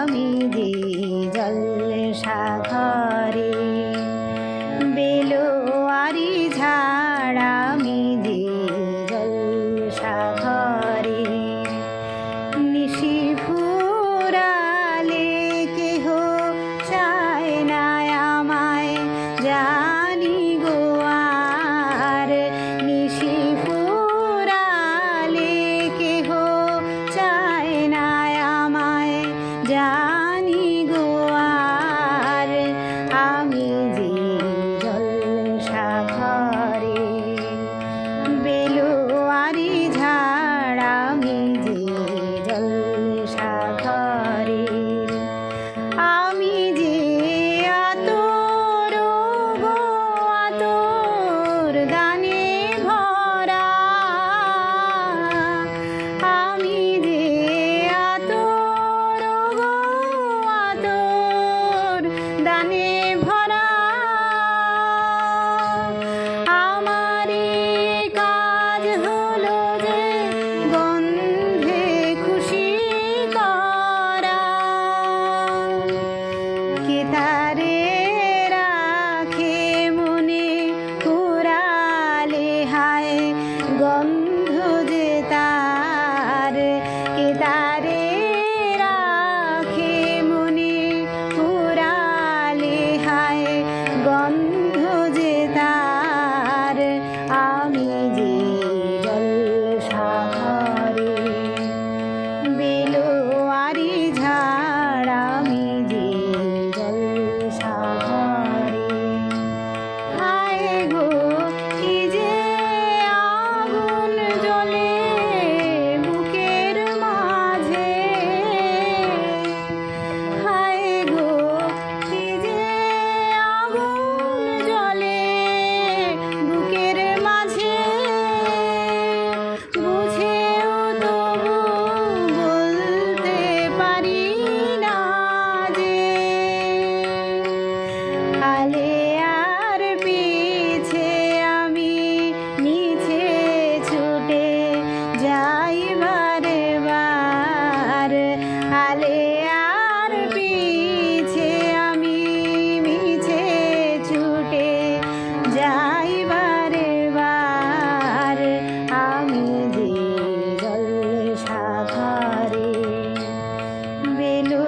আমি যে জল সাগরে বেলোয়ারি ঝাড় আমি যে জল সাগরে নিশি ফুরালে কেহ চায় না আমায় জানি গো আর নিশি ফুরালে কেহ চায় না আমায় জানি গো আর আমি যে জল সাগরে বেলোয়ারি ঝাড় আমি যে জল সাগরে আমি যে আতর গো আতর দানে ভরা আমি যে আতর গো আতর দানে ভরা আমারই কাজ হলো যে গন্ধে খুশি করা কে তারে রাখে মনে ফুরালে হায় গন্ধ যে তার কে তারে রাখে মনে ফুরালে হায় গন্ধ যে তার আমি যে জল সাগরে বেলোয়ারি ঝাড় আমি যে জল সাগরে হায় গো কি যে আগুন জ্বলে বুকের মাঝে হায় গো কি যে আগুন জ্বলে বুকের মাঝে বুঝেও তবু বলতে পারি না যে আলে আর পিছে আমি নিচে ছুটে যাই বারে বার আলে আর পিছে আমি মিছে ছুটে যাই বারে বার আমি যে জল সাগরে বেলো